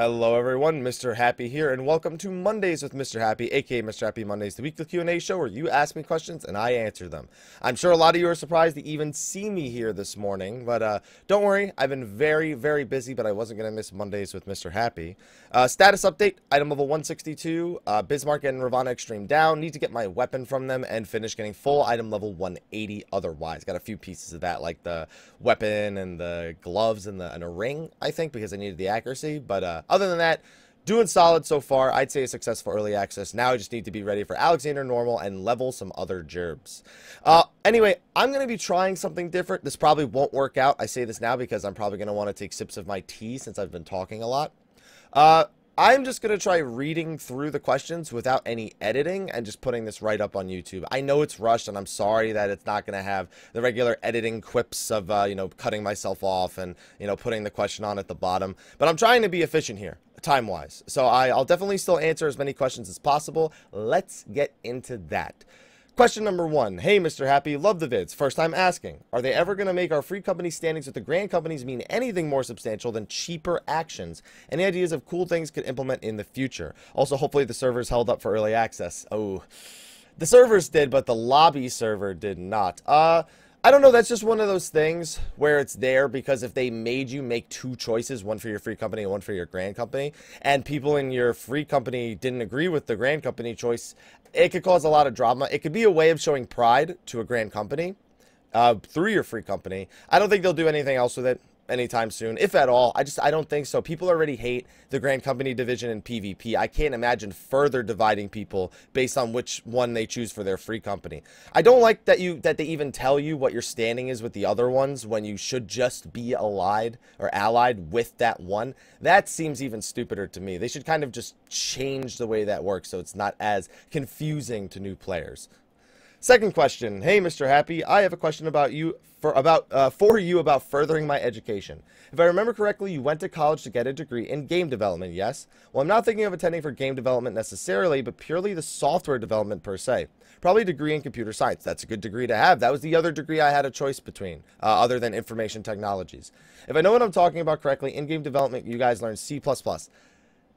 Hello everyone, Mrhappy here, and welcome to Mondays with Mrhappy, aka Mrhappy Mondays, the weekly Q&A show where you ask me questions and I answer them. I'm sure a lot of you are surprised to even see me here this morning, but don't worry, I've been very, very busy, but I wasn't going to miss Mondays with Mrhappy. Status update, item level 162, Bismarck and Ravana Extreme down, need to get my weapon from them and finish getting full item level 180 otherwise. Got a few pieces of that, like the weapon and the gloves and a ring, I think, because I needed the accuracy, but other than that, doing solid so far. I'd say a successful early access. Now I just need to be ready for Alexander Normal and level some other gerbs. Anyway, I'm going to be trying something different. This probably won't work out. I say this now because I'm probably going to want to take sips of my tea since I've been talking a lot. I'm just going to try reading through the questions without any editing and just putting this right up on YouTube. I know it's rushed, and I'm sorry that it's not going to have the regular editing quips of, cutting myself off and, putting the question on at the bottom. But I'm trying to be efficient here, time-wise. So I'll definitely still answer as many questions as possible. Let's get into that. Question number 1. Hey, Mrhappy, love the vids. First time asking. Are they ever going to make our free company standings with the grand companies mean anything more substantial than cheaper actions? Any ideas of cool things could implement in the future? Also, hopefully the servers held up for early access. Oh, the servers did, but the lobby server did not. I don't know, that's just one of those things where it's there because if they made you make two choices, one for your free company and one for your grand company, and people in your free company didn't agree with the grand company choice, it could cause a lot of drama. It could be a way of showing pride to a grand company through your free company. I don't think they'll do anything else with it anytime soon, if at all. I don't think so. People already hate the grand company division in PvP. I can't imagine further dividing people based on which one they choose for their free company. I don't like that they even tell you what your standing is with the other ones when you should just be allied with that one. That seems even stupider to me. They should kind of just change the way that works so it's not as confusing to new players. Second question. Hey, Mrhappy, I have a question about you for you about furthering my education. If I remember correctly, you went to college to get a degree in game development, yes? Well, I'm not thinking of attending for game development necessarily, but purely the software development per se. Probably a degree in computer science. That's a good degree to have. That was the other degree I had a choice between, other than information technologies. If I know what I'm talking about correctly, in game development, you guys learn C++.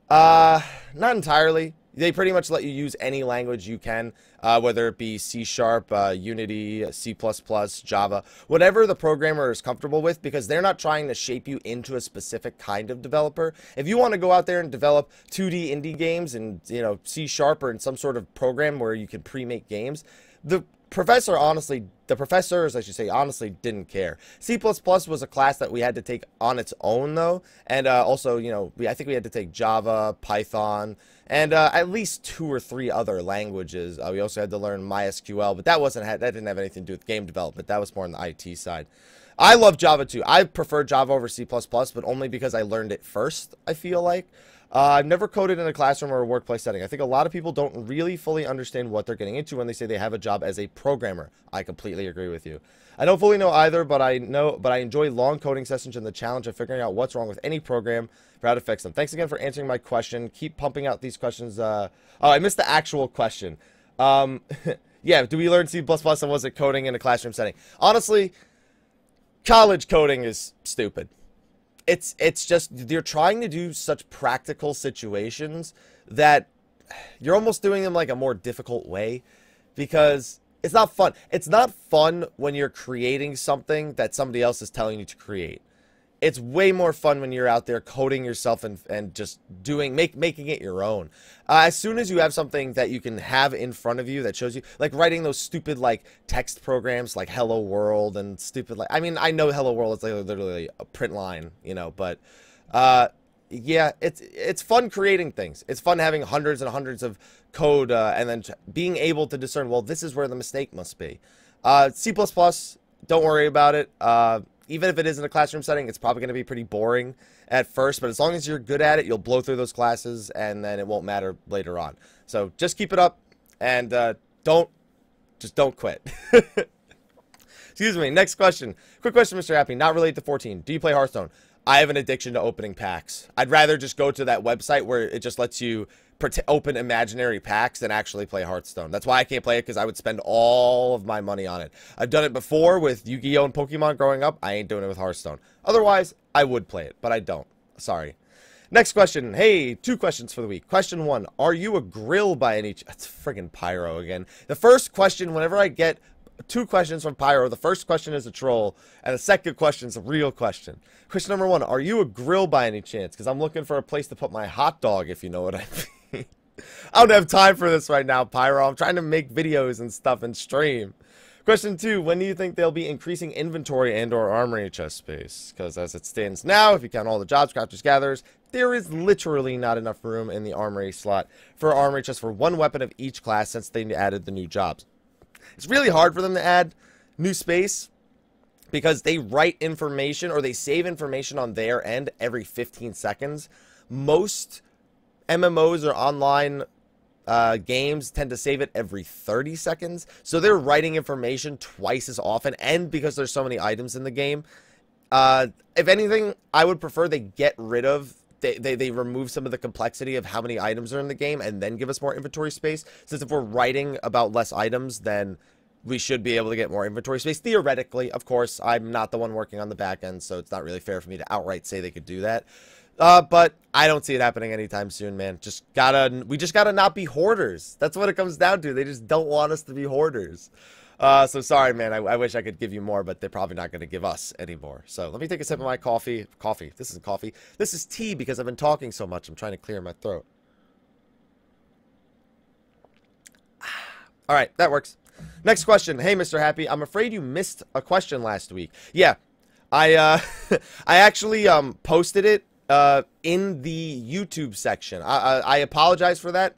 Not entirely. They pretty much let you use any language you can, whether it be C#, Unity, C++, Java, whatever the programmer is comfortable with, because they're not trying to shape you into a specific kind of developer. If you want to go out there and develop 2D indie games in, C# or in some sort of program where you can pre-make games, the professors, I should say, honestly didn't care. C++ was a class that we had to take on its own, though, and also, I think we had to take Java, Python, and at least 2 or 3 other languages. We also had to learn MySQL, but that didn't have anything to do with game development. That was more on the IT side. I love Java too. I prefer Java over C++, but only because I learned it first, I feel like. I've never coded in a classroom or a workplace setting. I think a lot of people don't really fully understand what they're getting into when they say they have a job as a programmer. I completely agree with you. I don't fully know either, but I enjoy long coding sessions and the challenge of figuring out what's wrong with any program for how to fix them. Thanks again for answering my question. Keep pumping out these questions. Oh, I missed the actual question. Yeah, do we learn C++ and was it coding in a classroom setting? Honestly, college coding is stupid. It's just, you're trying to do such practical situations that you're almost doing them like a more difficult way because it's not fun. It's not fun when you're creating something that somebody else is telling you to create. It's way more fun when you're out there coding yourself and just making it your own. As soon as you have something that you can have in front of you that shows you, like writing those stupid like text programs like Hello World and stupid like, I mean, I know Hello World is like literally a print line, but yeah, it's fun creating things. It's fun having hundreds and hundreds of code and then being able to discern, well, this is where the mistake must be. C++, don't worry about it. Even if it is in a classroom setting, it's probably going to be pretty boring at first, but as long as you're good at it, you'll blow through those classes, and then it won't matter later on. So just keep it up, and don't quit. Excuse me. Next question. Quick question, Mrhappy. Not related to 14. Do you play Hearthstone? I have an addiction to opening packs. I'd rather just go to that website where it just lets you open imaginary packs than actually play Hearthstone. That's why I can't play it, because I would spend all of my money on it. I've done it before with Yu-Gi-Oh! And Pokemon growing up. I ain't doing it with Hearthstone. Otherwise, I would play it, but I don't. Sorry. Next question. Hey, 2 questions for the week. Question 1. Are you a grill by any That's friggin' Pyro again. The first question, whenever I get 2 questions from Pyro, the first question is a troll, and the second question is a real question. Question number 1. Are you a grill by any chance? Because I'm looking for a place to put my hot dog, if you know what I mean. I don't have time for this right now, Pyro. I'm trying to make videos and stuff and stream. Question 2, when do you think they'll be increasing inventory and or armory chest space? Because as it stands now, if you count all the jobs, crafters, gatherers, there is literally not enough room in the armory slot for armory chest for 1 weapon of each class since they added the new jobs. It's really hard for them to add new space because they write information or they save information on their end every 15 seconds. Most MMOs or online games tend to save it every 30 seconds, so they're writing information twice as often, and because there's so many items in the game, if anything, I would prefer they get rid of, they remove some of the complexity of how many items are in the game and then give us more inventory space, since if we're writing about less items, then we should be able to get more inventory space, theoretically. Of course, I'm not the one working on the back end, so it's not really fair for me to outright say they could do that. But I don't see it happening anytime soon, man. We just gotta not be hoarders. That's what it comes down to. They just don't want us to be hoarders. So sorry, man. I wish I could give you more, but they're probably not gonna give us any more. So let me take a sip of my coffee. This isn't coffee. This is tea because I've been talking so much. I'm trying to clear my throat. All right, that works. Next question. Hey, Mr. Happy. I'm afraid you missed a question last week. Yeah, I actually posted it in the YouTube section. I apologize for that.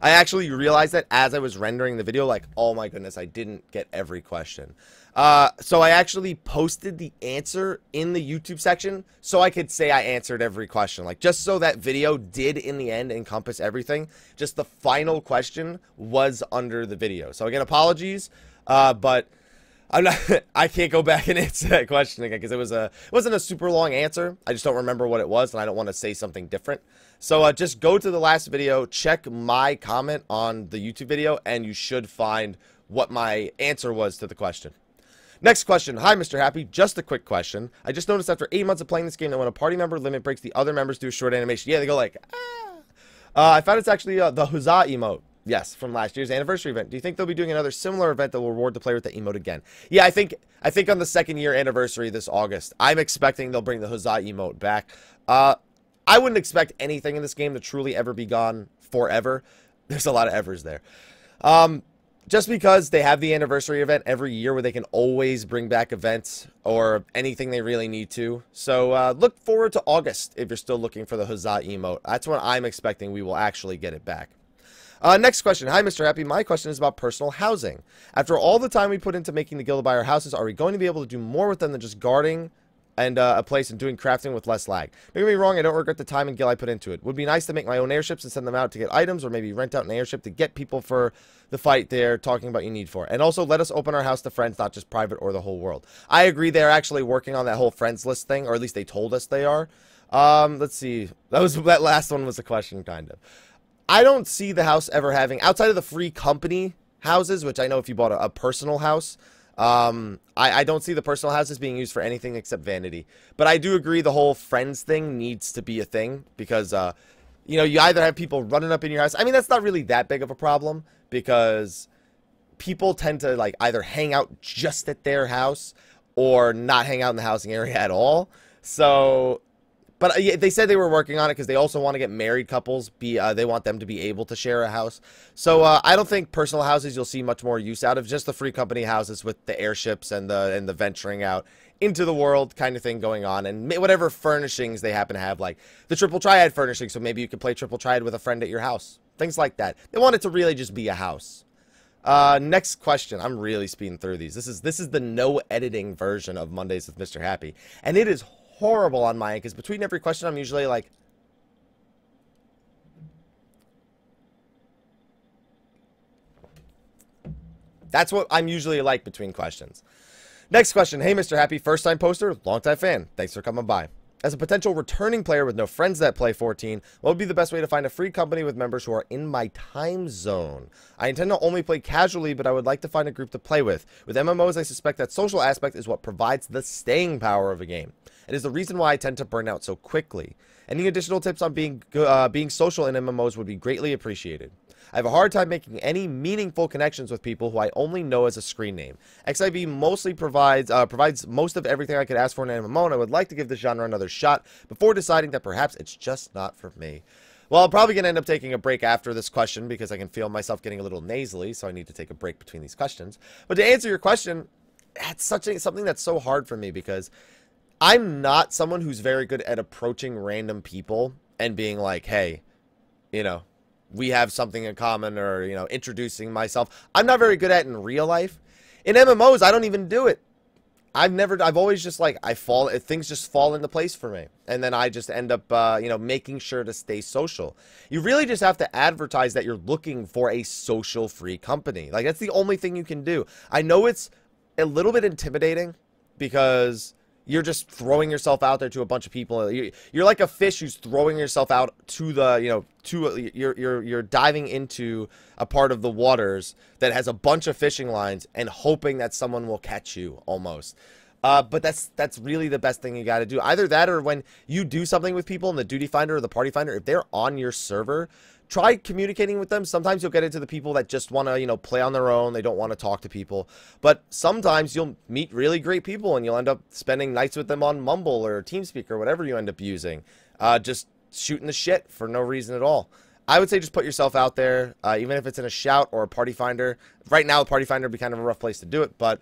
I actually realized that as I was rendering the video, like, oh my goodness, I didn't get every question. So I actually posted the answer in the YouTube section so I could say I answered every question. Like, just so that video did in the end encompass everything. Just the final question was under the video. So again, apologies, but I can't go back and answer that question again because it wasn't a super long answer. I just don't remember what it was, and I don't want to say something different. So just go to the last video, check my comment on the YouTube video, and you should find what my answer was to the question. Next question. Hi, Mr. Happy. Just a quick question. I just noticed after 8 months of playing this game that when a party member limit breaks, the other members do a short animation. Yeah, they go like, ah. I found it's actually the Hosea emote. Yes, from last year's anniversary event. Do you think they'll be doing another similar event that will reward the player with the emote again? Yeah, I think on the 2nd year anniversary this August, I'm expecting they'll bring the Hosea emote back. I wouldn't expect anything in this game to truly ever be gone forever. There's a lot of evers there. Just because they have the anniversary event every year where they can always bring back events or anything they really need to. So look forward to August if you're still looking for the Hosea emote. That's when I'm expecting we will actually get it back. Next question. Hi, Mr. Happy. My question is about personal housing. After all the time we put into making the guild buy our houses, are we going to be able to do more with them than just guarding and a place and doing crafting with less lag? Don't get me wrong, I don't regret the time and gil I put into it. Would be nice to make my own airships and send them out to get items, or maybe rent out an airship to get people for the fight they're talking about you need for. And also let us open our house to friends, not just private or the whole world. I agree, they're actually working on that whole friends list thing, or at least they told us they are. Let's see. That last one was a question, kind of. I don't see the house ever having, outside of the free company houses, which I know if you bought a personal house, I don't see the personal houses being used for anything except vanity. But I do agree the whole friends thing needs to be a thing because, you know, you either have people running up in your house. I mean, that's not really that big of a problem because people tend to, like, either hang out just at their house or not hang out in the housing area at all. So, but they said they were working on it because they also want to get married couples. They want them to be able to share a house. So I don't think personal houses you'll see much more use out of. Just the free company houses with the airships and the venturing out into the world kind of thing going on. And whatever furnishings they happen to have, like the triple triad furnishing. So maybe you could play triple triad with a friend at your house. Things like that. They want it to really just be a house. Next question. I'm really speeding through these. This is the no editing version of Mondays with Mr. Happy. And it is horrible on my end because between every question I'm usually like, that's what I'm usually like between questions. Next question. Hey, Mr. Happy, first time poster, long time fan. Thanks for coming by. As a potential returning player with no friends that play 14, what would be the best way to find a free company with members who are in my time zone? I intend to only play casually, but I would like to find a group to play with. With MMOs, I suspect that social aspect is what provides the staying power of a game. It is the reason why I tend to burn out so quickly. Any additional tips on being social in MMOs would be greatly appreciated. I have a hard time making any meaningful connections with people who I only know as a screen name. XIV mostly provides most of everything I could ask for in an MMO, and I would like to give the genre another shot before deciding that perhaps it's just not for me. Well, I'm probably going to end up taking a break after this question because I can feel myself getting a little nasally, so I need to take a break between these questions. But to answer your question, it's something that's so hard for me because I'm not someone who's very good at approaching random people and being like, hey, you know, we have something in common, or, you know, introducing myself. I'm not very good at it in real life. In MMOs, I don't even do it. I've always just like, things just fall into place for me. And then I just end up, you know, making sure to stay social. You really just have to advertise that you're looking for a social free company. Like, that's the only thing you can do. I know it's a little bit intimidating because you're just throwing yourself out there to a bunch of people. You're like a fish who's throwing yourself out to the, you know, you're diving into a part of the waters that has a bunch of fishing lines and hoping that someone will catch you almost. But that's really the best thing you got to do. Either that, or when you do something with people in the duty finder or the party finder, if they're on your server, try communicating with them. Sometimes you'll get into the people that just want to, you know, play on their own. They don't want to talk to people. But sometimes you'll meet really great people and you'll end up spending nights with them on Mumble or TeamSpeak or whatever you end up using. Just shooting the shit for no reason at all. I would say just put yourself out there, even if it's in a shout or a party finder. Right now, the party finder would be kind of a rough place to do it, but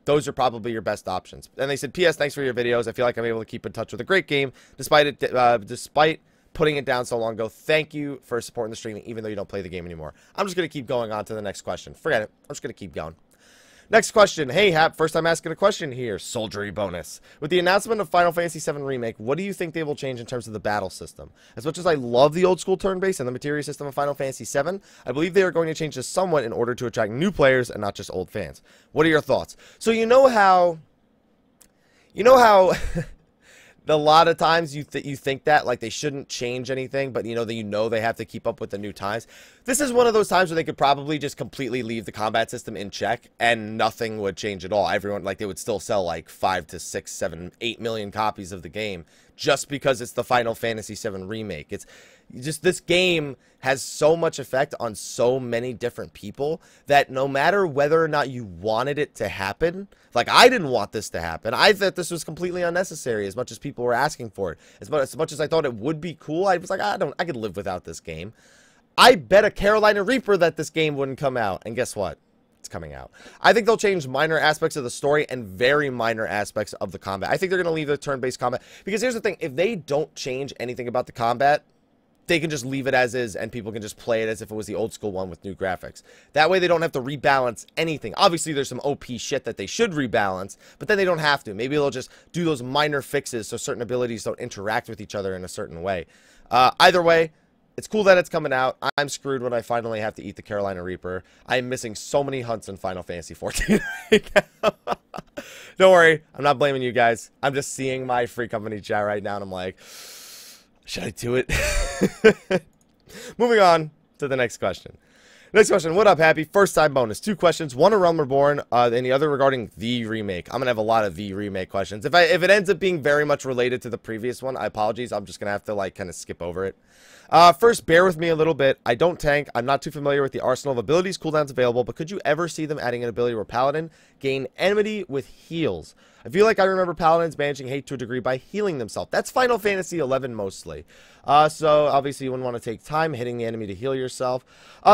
those are probably your best options. And they said, P.S. Thanks for your videos. I feel like I'm able to keep in touch with a great game despite putting it down so long ago. Thank you for supporting the streaming, even though you don't play the game anymore. I'm just going to keep going on to the next question. Forget it. I'm just going to keep going. Next question. Hey, Hap, first time asking a question here. Soldiery bonus. With the announcement of Final Fantasy VII Remake, what do you think they will change in terms of the battle system? As much as I love the old school turn-based and the materia system of Final Fantasy VII, I believe they are going to change this somewhat in order to attract new players and not just old fans. What are your thoughts? So you know how a lot of times you think that, like, they shouldn't change anything, but you know they have to keep up with the new times. This is one of those times where they could probably just completely leave the combat system in check and nothing would change at all. Everyone, like, they would still sell like 5 to 6, 7, 8 million copies of the game just because it's the Final Fantasy VII Remake. It's just, this game has so much effect on so many different people that no matter whether or not you wanted it to happen, like, I didn't want this to happen. I thought this was completely unnecessary as much as people were asking for it. As much as I thought it would be cool, I was like, I could live without this game. I bet a Carolina Reaper that this game wouldn't come out. And guess what? It's coming out. I think they'll change minor aspects of the story and very minor aspects of the combat. I think they're going to leave the turn-based combat. Because here's the thing. If they don't change anything about the combat, they can just leave it as is and people can just play it as if it was the old school one with new graphics. That way they don't have to rebalance anything. Obviously there's some OP shit that they should rebalance, but then they don't have to. Maybe they'll just do those minor fixes so certain abilities don't interact with each other in a certain way. Either way, it's cool that it's coming out. I'm screwed when I finally have to eat the Carolina Reaper. I'm missing so many hunts in Final Fantasy XIV right now. Don't worry, I'm not blaming you guys. I'm just seeing my free company chat right now and I'm like, should I do it? Moving on to the next question. Next question. What up, Happy? First time bonus. 2 questions. One around Reborn, and the other regarding the remake. I'm going to have a lot of the remake questions. If it ends up being very much related to the previous one, I apologize. I'm just going to have to, like, kind of skip over it. First, bear with me a little bit. I don't tank. I'm not too familiar with the arsenal of abilities cooldowns available, but could you ever see them adding an ability where Paladin gain enmity with heals? I feel like I remember Paladins managing hate to a degree by healing themselves. That's Final Fantasy XI mostly. So obviously you wouldn't want to take time hitting the enemy to heal yourself.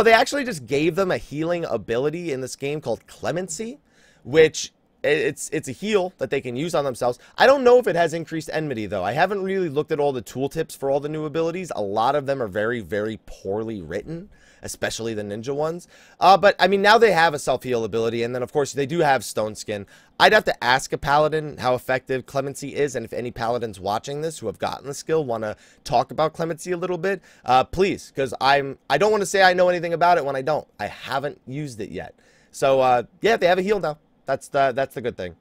They actually just gave them a healing ability in this game called Clemency, which it's a heal that they can use on themselves. I don't know if it has increased enmity though. I haven't really looked at all the tooltips for all the new abilities. A lot of them are very, very poorly written, especially the ninja ones. But I mean, now they have a self-heal ability, and then of course they do have Stone Skin. I'd have to ask a paladin how effective Clemency is, and if any paladins watching this who have gotten the skill want to talk about Clemency a little bit, please, because I don't want to say I know anything about it when I don't. I haven't used it yet. So yeah, they have a heal now. That's the good thing.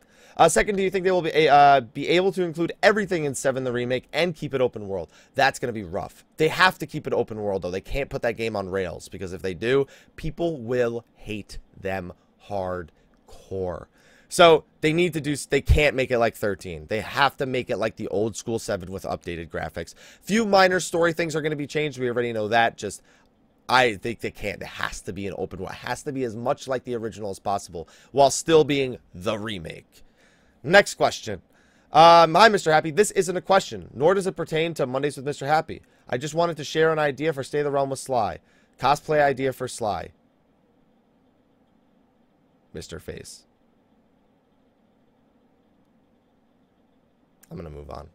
Second, do you think they will be able to include everything in 7 the remake and keep it open world? That's going to be rough. They have to keep it open world though. They can't put that game on rails, because if they do, people will hate them hardcore. So they need to do, they can't make it like 13. They have to make it like the old school 7 with updated graphics. Few minor story things are going to be changed. We already know that. Just, I think they can't. It has to be an open world. It has to be as much like the original as possible while still being the remake. Next question. Hi, Mr. Happy. This isn't a question, nor does it pertain to Mondays with Mr. Happy. I just wanted to share an idea for Stay the Realm with Sly. Cosplay idea for Sly. Mr. Face. I'm going to move on.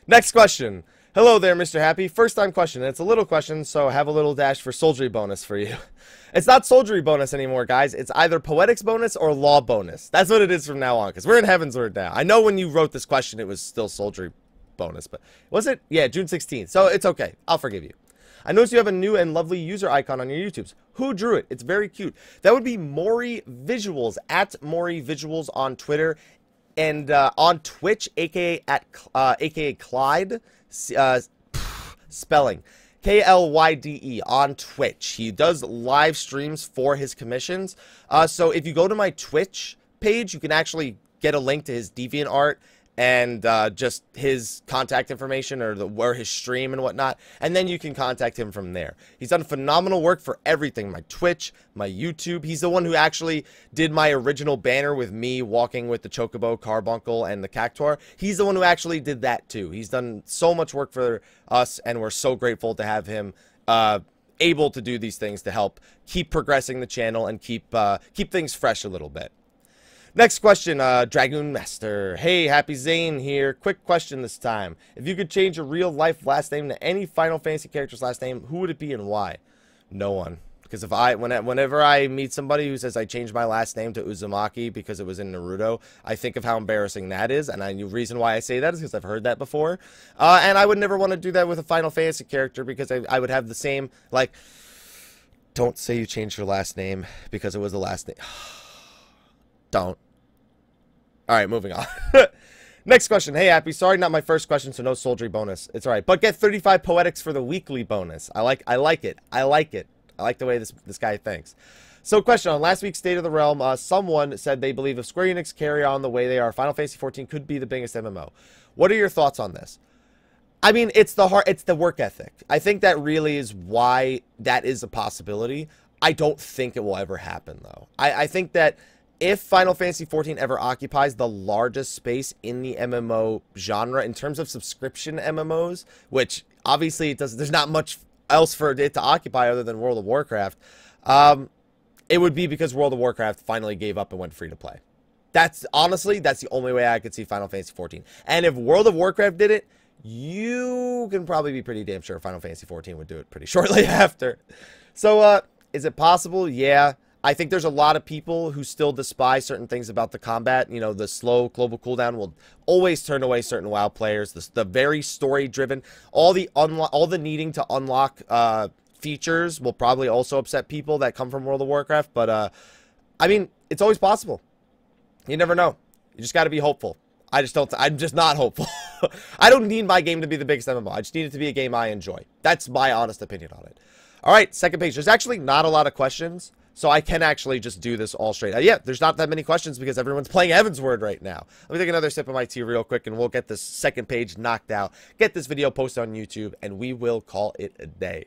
Next question. Hello there, Mr. Happy. First time question. And it's a little question, so have a little dash for soldiery bonus for you. It's not soldiery bonus anymore, guys. It's either poetics bonus or law bonus. That's what it is from now on, because we're in HEAVENSWARD now. I know when you wrote this question, it was still soldiery bonus, but was it? Yeah, June 16th. So it's okay. I'll forgive you. I noticed you have a new and lovely user icon on your YouTubes. Who drew it? It's very cute. That would be Mori Visuals, at Mori Visuals on Twitter. And on Twitch, aka Clyde, spelling Klyde on Twitch. He does live streams for his commissions. So if you go to my Twitch page, you can actually get a link to his DeviantArt and just his contact information or his stream and whatnot, and then you can contact him from there. He's done phenomenal work for everything, my Twitch, my YouTube. He's the one who actually did my original banner with me walking with the Chocobo, Carbuncle, and the Cactuar. He's the one who actually did that too. He's done so much work for us, and we're so grateful to have him able to do these things to help keep progressing the channel and keep things fresh a little bit. Next question, Dragoon Master. Hey, Happy Zane here. Quick question this time. If you could change your real-life last name to any Final Fantasy character's last name, who would it be and why? No one. Because if whenever I meet somebody who says I changed my last name to Uzumaki because it was in Naruto, I think of how embarrassing that is, and the reason why I say that is because I've heard that before. And I would never want to do that with a Final Fantasy character because I would have the same, like, don't say you changed your last name because it was the last name. Don't. Alright, moving on. Next question. Hey, Happy. Sorry, not my first question, so no soldiery bonus. It's alright. But get 35 poetics for the weekly bonus. I like it. I like it. I like the way this guy thinks. So, question. On last week's State of the Realm, someone said they believe if Square Enix carry on the way they are, Final Fantasy XIV could be the biggest MMO. What are your thoughts on this? I mean, it's the work ethic. I think that really is why that is a possibility. I don't think it will ever happen, though. I think that if Final Fantasy XIV ever occupies the largest space in the MMO genre in terms of subscription MMOs, which obviously there's not much else for it to occupy other than World of Warcraft, it would be because World of Warcraft finally gave up and went free to play. Honestly, that's the only way I could see Final Fantasy XIV. And if World of Warcraft did it, you can probably be pretty damn sure Final Fantasy XIV would do it pretty shortly after. So, is it possible? Yeah. I think there's a lot of people who still despise certain things about the combat. You know, the slow global cooldown will always turn away certain WoW players. The very story-driven, all the needing to unlock features will probably also upset people that come from World of Warcraft. But, I mean, it's always possible. You never know. You just got to be hopeful. I'm just not hopeful. I don't need my game to be the biggest MMO. I just need it to be a game I enjoy. That's my honest opinion on it. All right, second page. There's actually not a lot of questions, so I can actually just do this all straight. Yeah, there's not that many questions because everyone's playing HEAVENSWARD right now. Let me take another sip of my tea real quick, and we'll get this second page knocked out, get this video posted on YouTube, and we will call it a day.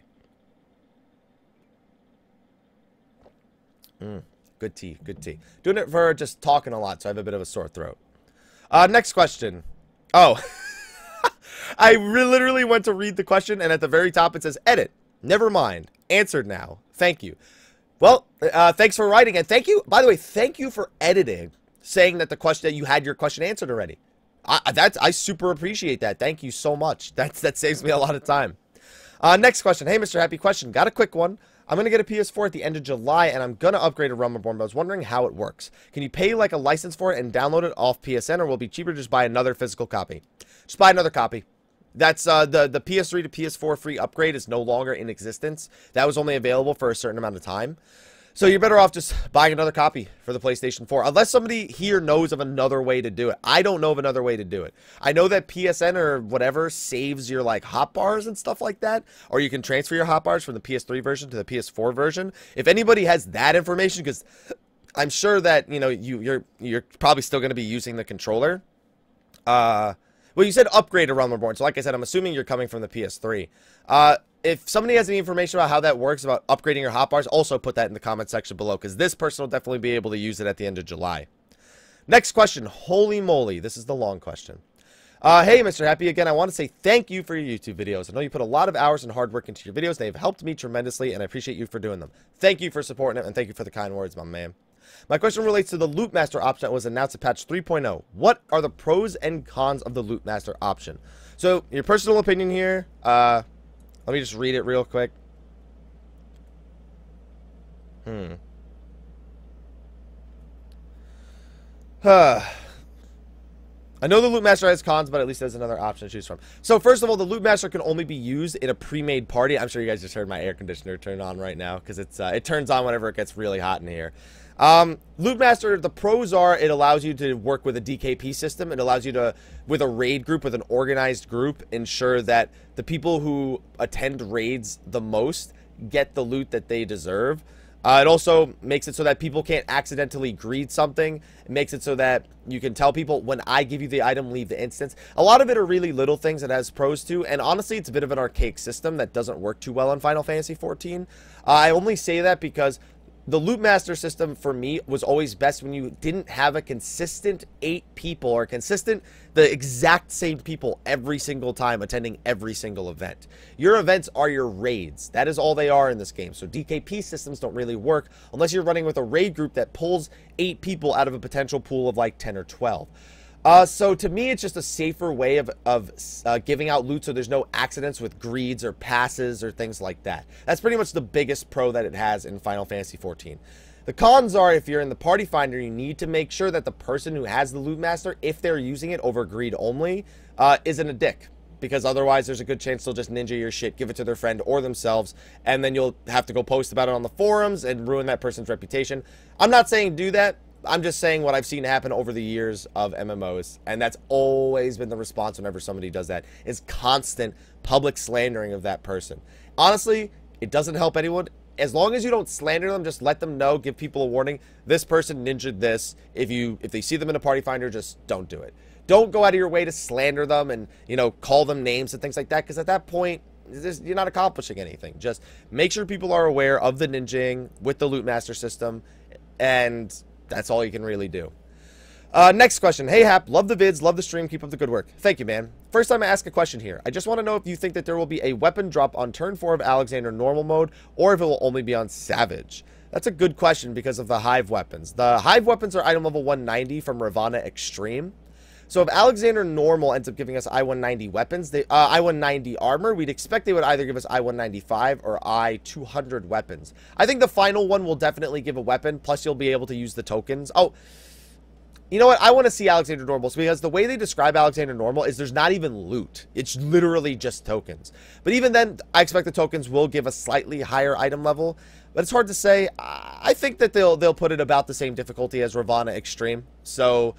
Good tea, good tea. Doing it for just talking a lot, so I have a bit of a sore throat. Next question. Oh, I literally went to read the question, and at the very top it says, edit. Never mind. Answered now. Thank you. Well, thanks for writing, and thank you, by the way, thank you for editing, saying that that you had your question answered already. I super appreciate that. Thank you so much. That saves me a lot of time. Next question. Hey, Mr. Happy, question. Got a quick one. I'm going to get a PS4 at the end of July, and I'm going to upgrade a Realm Reborn, but I was wondering how it works. Can you pay like a license for it and download it off PSN, or will it be cheaper to just buy another physical copy? Just buy another copy. That's the PS3 to PS4 free upgrade is no longer in existence. That was only available for a certain amount of time. So you're better off just buying another copy for the PlayStation 4. Unless somebody here knows of another way to do it. I don't know of another way to do it. I know that PSN or whatever saves your like hotbars and stuff like that. Or you can transfer your hotbars from the PS3 version to the PS4 version. If anybody has that information, because I'm sure that, you know, you're probably still going to be using the controller. Well, you said upgrade a Realm Reborn, so like I said, I'm assuming you're coming from the PS3. If somebody has any information about how that works, about upgrading your hotbars, also put that in the comment section below, because this person will definitely be able to use it at the end of July. Next question. Holy moly, this is the long question. Hey, Mr. Happy, again, I want to say thank you for your YouTube videos. I know you put a lot of hours and hard work into your videos. They've helped me tremendously, and I appreciate you for doing them. Thank you for supporting it, and thank you for the kind words, my man. My question relates to the Loot Master option that was announced at patch 3.0. What are the pros and cons of the Loot Master option? So, your personal opinion here, let me just read it real quick. I know the Loot Master has cons, but at least there's another option to choose from. So, first of all, the Loot Master can only be used in a pre-made party. I'm sure you guys just heard my air conditioner turn on right now, because it turns on whenever it gets really hot in here. Loot Master, the pros are it allows you to work with a DKP system. It allows you to, with a raid group, with an organized group, ensure that the people who attend raids the most get the loot that they deserve. It also makes it so that people can't accidentally greed something. It makes it so that you can tell people, when I give you the item, leave the instance. A lot of it are really little things that has pros to, and honestly, it's a bit of an archaic system that doesn't work too well on Final Fantasy XIV. I only say that because the Loot Master system, for me, was always best when you didn't have a consistent 8 people, or the exact same people every single time attending every single event. Your events are your raids. That is all they are in this game. So DKP systems don't really work unless you're running with a raid group that pulls 8 people out of a potential pool of like 10 or 12. So to me, it's just a safer way of giving out loot so there's no accidents with greeds or passes or things like that. That's pretty much the biggest pro that it has in Final Fantasy XIV. The cons are, if you're in the party finder, you need to make sure that the person who has the Loot Master, if they're using it over greed only, isn't a dick. Because otherwise, there's a good chance they'll just ninja your shit, give it to their friend or themselves, and then you'll have to go post about it on the forums and ruin that person's reputation. I'm not saying do that. I'm just saying what I've seen happen over the years of MMOs, and that's always been the response whenever somebody does that, is constant public slandering of that person. Honestly, it doesn't help anyone. As long as you don't slander them, just let them know, give people a warning. This person ninja'd this. If they see them in a party finder, just don't do it. Don't go out of your way to slander them and, you know, call them names and things like that, because at that point, you're not accomplishing anything. Just make sure people are aware of the ninjing with the Loot Master system, and that's all you can really do. Next question. Hey, Hap. Love the vids. Love the stream. Keep up the good work. Thank you, man. First time I ask a question here. I just want to know if you think that there will be a weapon drop on turn 4 of Alexander normal mode, or if it will only be on Savage. That's a good question because of the Hive weapons. The Hive weapons are item level 190 from Ravana Extreme. So if Alexander normal ends up giving us I-190 weapons, I-190 armor, we'd expect they would either give us I-195 or I-200 weapons. I think the final one will definitely give a weapon, plus you'll be able to use the tokens. Oh, you know what? I want to see Alexander normals, because the way they describe Alexander normal is there's not even loot. It's literally just tokens. But even then, I expect the tokens will give a slightly higher item level. But it's hard to say. I think that they'll put it about the same difficulty as Ravana Extreme. So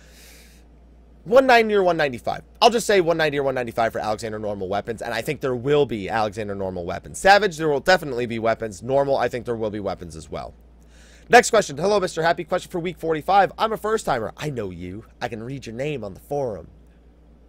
190 or 195. I'll just say 190 or 195 for Alexander normal weapons, and I think there will be Alexander normal weapons. Savage, there will definitely be weapons. Normal, I think there will be weapons as well. Next question. Hello, Mr. Happy. Question for week 45. I'm a first-timer. I know you. I can read your name on the forum.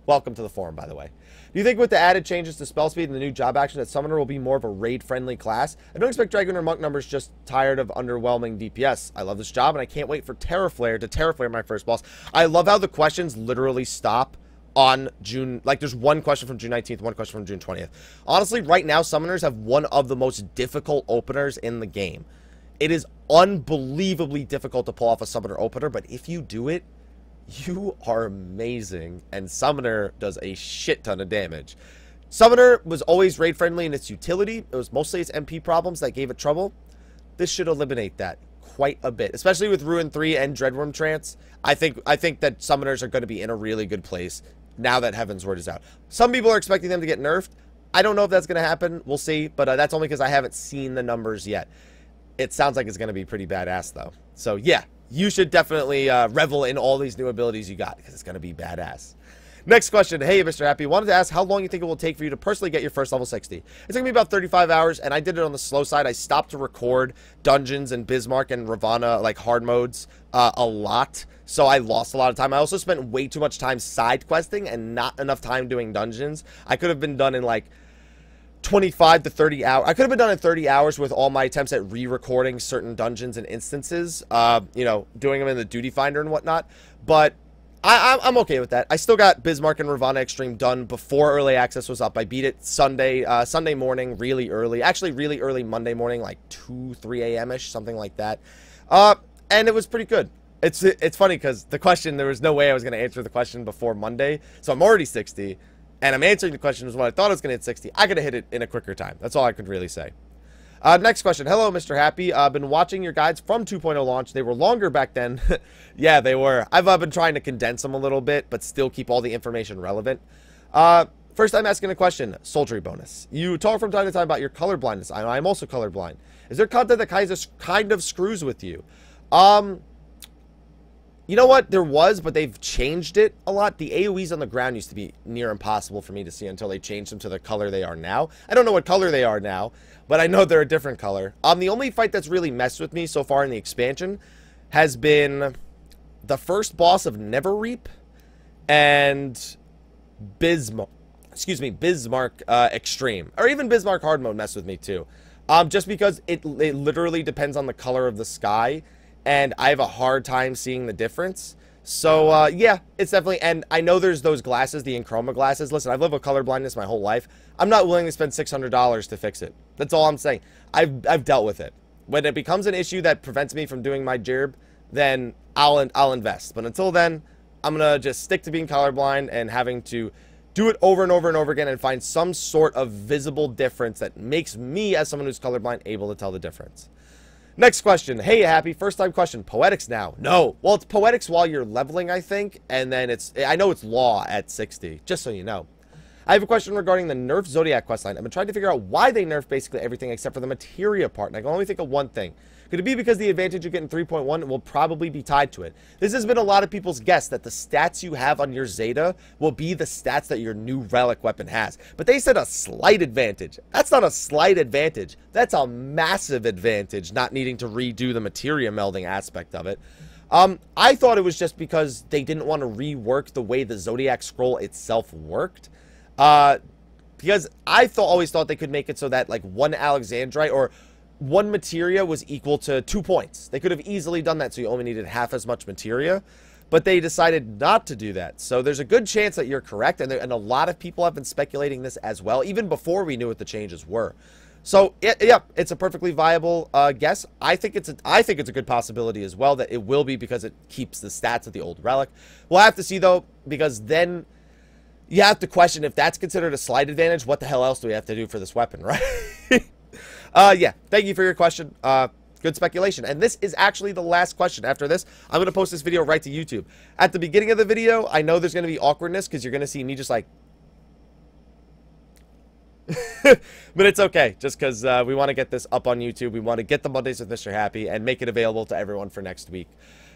Welcome to the forum, by the way. Do you think with the added changes to spell speed and the new job action that Summoner will be more of a raid-friendly class? I don't expect Dragon or Monk numbers, just tired of underwhelming DPS. I love this job, and I can't wait for Terraflare to Terraflare my first boss. I love how the questions literally stop on June. Like, there's one question from June 19th, one question from June 20th. Honestly, right now, Summoners have one of the most difficult openers in the game. It is unbelievably difficult to pull off a Summoner opener, but if you do it, you are amazing, and Summoner does a shit ton of damage. Summoner was always raid friendly in its utility. It was mostly its MP problems that gave it trouble. This should eliminate that quite a bit, especially with Ruin 3 and Dreadworm Trance. I think that Summoners are going to be in a really good place now that Heavensward is out. Some people are expecting them to get nerfed. I don't know if that's going to happen. We'll see, but that's only because I haven't seen the numbers yet. It sounds like it's going to be pretty badass, though. So, yeah, you should definitely revel in all these new abilities you got, because it's going to be badass. Next question. Hey, Mr. Happy. Wanted to ask how long you think it will take for you to personally get your first level 60. It took me about 35 hours, and I did it on the slow side. I stopped to record dungeons and Bismarck and Ravana, like hard modes, a lot. So I lost a lot of time. I also spent way too much time side questing and not enough time doing dungeons. I could have been done in like 25 to 30 hours. I could have been done in 30 hours with all my attempts at re-recording certain dungeons and instances, you know, doing them in the duty finder and whatnot. But I'm okay with that. I still got Bismarck and Ravana Extreme done before early access was up. I beat it Sunday morning, really early. Actually, really early Monday morning, like 2, 3 a.m.-ish, something like that. And it was pretty good. It's funny because the question, there was no way I was going to answer the question before Monday. So I'm already 60. And I'm answering the question was when I thought I was going to hit 60. I could have hit it in a quicker time. That's all I could really say. Next question. Hello, Mr. Happy. I've been watching your guides from 2.0 launch. They were longer back then. Yeah, they were. I've been trying to condense them a little bit, but still keep all the information relevant. First time asking a question. Soldiery bonus. You talk from time to time about your color blindness. I'm also colorblind. Is there content that kind of screws with you? You know what? There was, but they've changed it a lot. The AoEs on the ground used to be near impossible for me to see until they changed them to the color they are now. I don't know what color they are now, but I know they're a different color. The only fight that's really messed with me so far in the expansion has been the first boss of Neverreap and Bismarck Extreme. Or even Bismarck Hard Mode messed with me too. Just because it literally depends on the color of the sky. And I have a hard time seeing the difference. So, yeah, it's definitely... And I know there's those glasses, the Enchroma glasses. Listen, I've lived with color blindness my whole life. I'm not willing to spend $600 to fix it. That's all I'm saying. I've dealt with it. When it becomes an issue that prevents me from doing my job, then I'll invest. But until then, I'm going to just stick to being colorblind and having to do it over and over and over again and find some sort of visible difference that makes me, as someone who's colorblind, able to tell the difference. Next question. Hey, Happy. First time question. Poetics now? No. Well, it's poetics while you're leveling, I think. And then I know it's law at 60, just so you know. I have a question regarding the nerf Zodiac questline. I've been trying to figure out why they nerf basically everything except for the materia part. And I can only think of one thing. Could it be because the advantage you get in 3.1 will probably be tied to it? This has been a lot of people's guess that the stats you have on your Zeta will be the stats that your new relic weapon has. But they said a slight advantage. That's not a slight advantage. That's a massive advantage, not needing to redo the materia melding aspect of it. I thought it was just because they didn't want to rework the way the Zodiac scroll itself worked. Because I always thought they could make it so that like one Alexandrite or one materia was equal to 2 points. They could have easily done that so you only needed half as much materia, but they decided not to do that. So there's a good chance that you're correct, and a lot of people have been speculating this as well, even before we knew what the changes were. So yeah, it's a perfectly viable guess. I think it's a good possibility as well that it will be because it keeps the stats of the old relic. We'll have to see though, because then you have to question if that's considered a slight advantage. What the hell else do we have to do for this weapon, right? Yeah, thank you for your question. Good speculation. And this is actually the last question. After this, I'm going to post this video right to YouTube. At the beginning of the video, I know there's going to be awkwardness because you're going to see me just like... But it's okay, just because we want to get this up on YouTube. We want to get the Mondays with Mr. Happy and make it available to everyone for next week.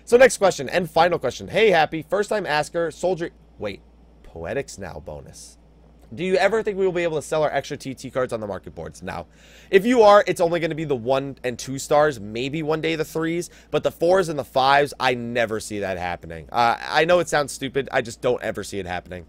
So next question, and final question. Hey, Happy, first time asker, soldier... Wait, Poetics Now bonus. Do you ever think we will be able to sell our extra TT cards on the market boards? No. If you are, it's only going to be the 1 and 2 stars, maybe one day the 3s, but the 4s and the 5s, I never see that happening. I know it sounds stupid, I just don't ever see it happening.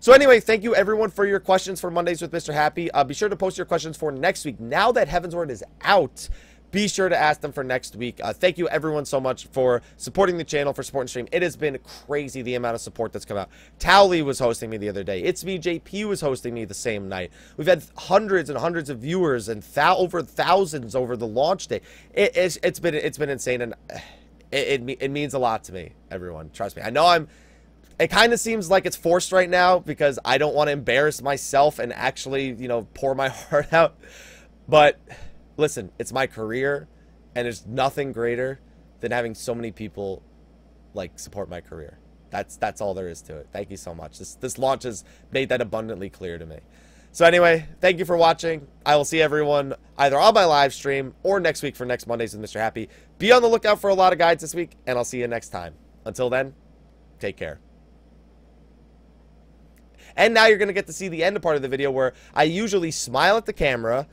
So anyway, thank you everyone for your questions for Mondays with Mr. Happy. Be sure to post your questions for next week. Now that HEAVENSWARD is out, be sure to ask them for next week. Thank you everyone so much for supporting the channel, for supporting the stream. It has been crazy the amount of support that's come out. Towley was hosting me the other day. It's Me JP was hosting me the same night. We've had hundreds and hundreds of viewers and over thousands over the launch day. It's been insane, and it means a lot to me, everyone. Trust me. I know it kind of seems like it's forced right now because I don't want to embarrass myself and actually, you know, pour my heart out. But listen, it's my career, and there's nothing greater than having so many people like support my career. That's all there is to it. Thank you so much. This launch has made that abundantly clear to me. So anyway, thank you for watching. I will see everyone either on my live stream or next week for next Mondays with Mr. Happy. Be on the lookout for a lot of guides this week, and I'll see you next time. Until then, take care. And now you're going to get to see the end part of the video where I usually smile at the camera,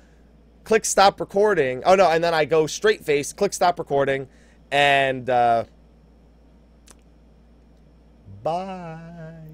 click stop recording. Oh, no, and then I go straight face, click stop recording, and bye.